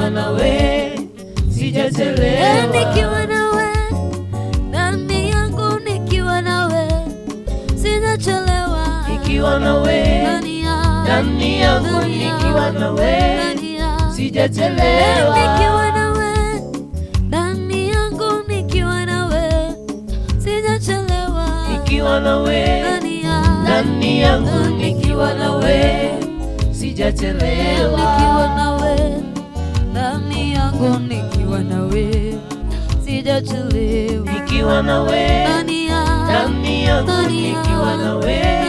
nikiwa nawe sijachelewa, nikiwa nawe ndani yangu, nikiwa nawe sijachelewa, nikiwa nawe ndani yangu, nikiwa nawe sijachelewa, nikiwa nawe ndani yangu, nikiwa nawe sijachelewa, nikiwa nawe ndani yangu, nikiwa nawe sijachelewa, nikiwa nawe ndani yangu, nikiwa nawe sijachelewa, nikiwa nawe ndani yangu, nikiwa nawe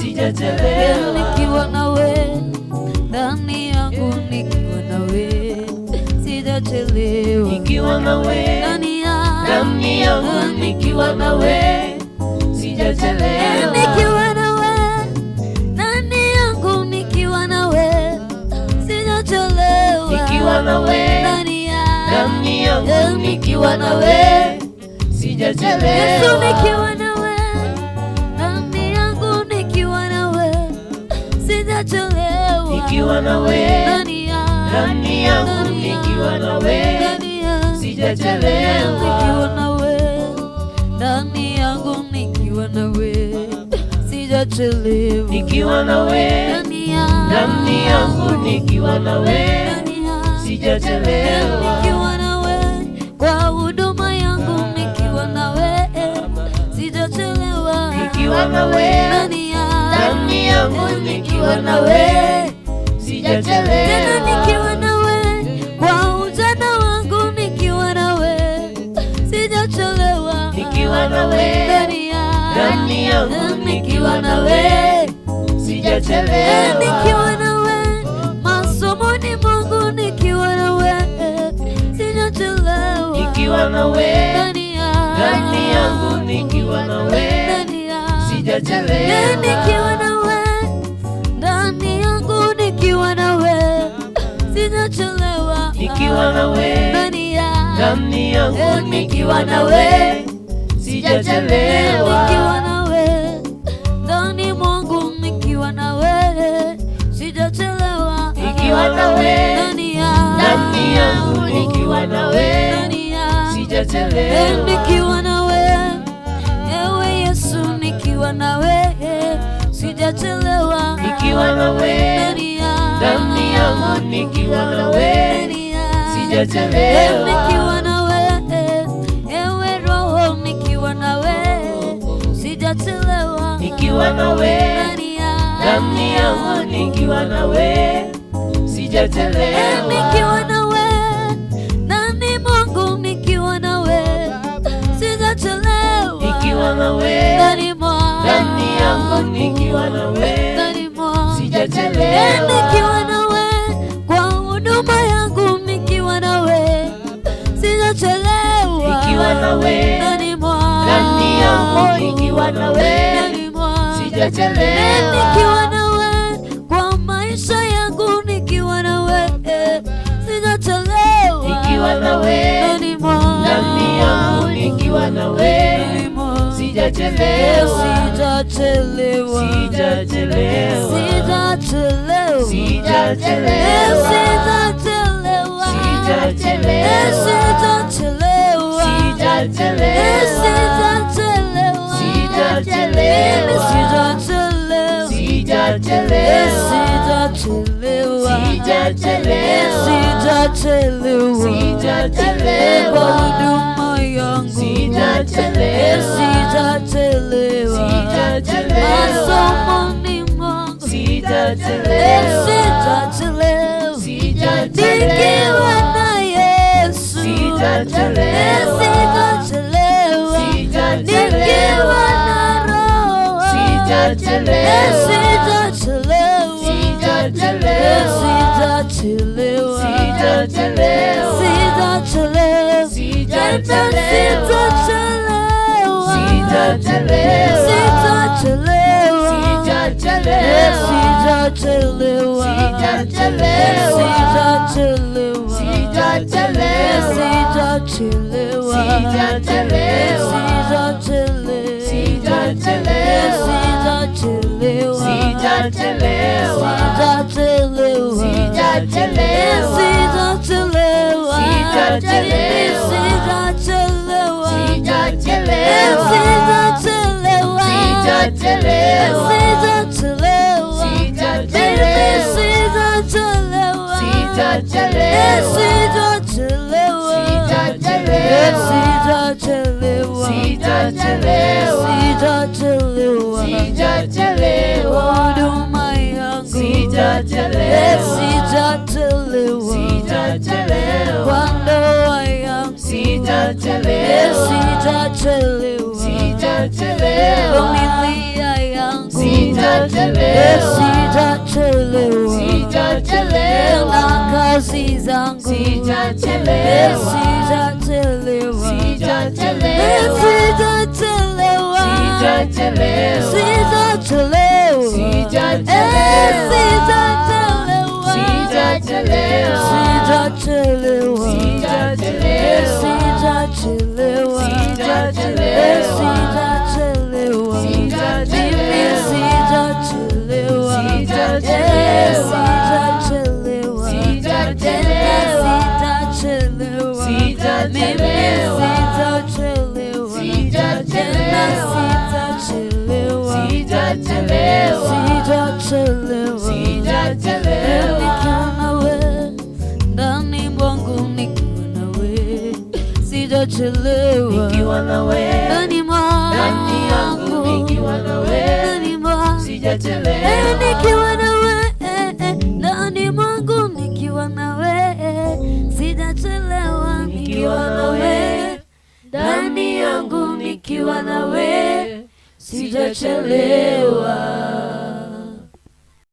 sijachelewa, nikiwa nawe ndani yangu, nikiwa nawe sijachelewa, nikiwa nawe ndani yangu, nikiwa nawe sijachelewa, nikiwa nawe ndani yangu, nikiwa nawe sijachelewa, nikiwa nawe ndani yangu, nikiwa nawe sijachelewa, Yesu, nikiwa nawe ndani yangu, nikiwa nawe sijachelewa, nikiwa nawe ndani yangu, nikiwa nawe sijachelewa, nikiwa nawe ndani yangu, nikiwa nawe sijachelewa, nikiwa nawe ndani yangu, nikiwa nawe sijachelewa, nikiwa nawe kwa huduma yangu, nikiwa nawe sijachelewa, nikiwa nawe ndani yangu, nikiwa nawe sijachelewa, tena nikiwa nawe kwa ujana wangu, nikiwa nawe sijachelewa, nikiwa nawe ndani yangu, nikiwa nawe sijachelewa, nikiwa nawe masomoni mwangu, nikiwa nawe sijachelewa, nikiwa nawe ndani yangu, nikiwa nawe sijachelewa, nikiwa nawe ndani yangu, nikiwa nawe sijachelewa, nikiwa nawe ndani yangu, nikiwa nawe sijachelewa, nikiwa nawe ndani mwangu, nikiwa nawe sijachelewa, nikiwa nawe ndani yangu, nikiwa nawe sijachelewa, nikiwa nawe ewe Yesu, nikiwa nawe sijachelewa, nikiwa nawe ndani yangu, nikiwa nawe sijachelewa, nikiwa nawe ewe Roho, nikiwa nawe sijachelewa, nikiwa nawe ndani yangu, nikiwa nawe sijachelewa, nikiwa nawe ndani mwangu, nikiwa nawe sijachelewa, nikiwa nawe ndani yangu, nikiwa nawe sijachelewa, nikiwa nawe kwa huduma yangu, nikiwa nawe sijachelewa, nikiwa nawe ndani yangu, nikiwa nawe sijachelewa, nikiwa nawe kwa maisha yangu, nikiwa nawe sijachelewa, nikiwa nawe ndani yangu, nikiwa nawe sijachelewa, sijachelewa, sijachelewa, sijachelewa, sijachelewa, sijachelewa, sijachelewa, kwa huduma yangu, sijachelewa, masomoni mwangu, sijachelewa, nikiwa na Yesu sijachelewa, nikiwa na Roho sijachelewa, sijachelewa. sijachelewa, sijachelewa, sijachelewa, sijachelewa, sijachelewa, sijachelewa, sijachelewa, sijachelewa, huduma yangu sijachelewa, sijachelewa, kwa ndoa yangu sijachelewa, sijachelewa, familia yangu sijachelewa, sijachelewa, na kazi zangu sijachelewa, sijachelewa, sijachelewa, sijachelewa, sijachelewa, sijachelewa, sijachelewa, nikiwa nawe, ndani yangu nikiwa nawe, sijachelewa, nikiwa nawe, ndani mwangu nikiwa nawe, sijachelewa, nikiwa nawe, ndani yangu nikiwa nawe, sijachelewa.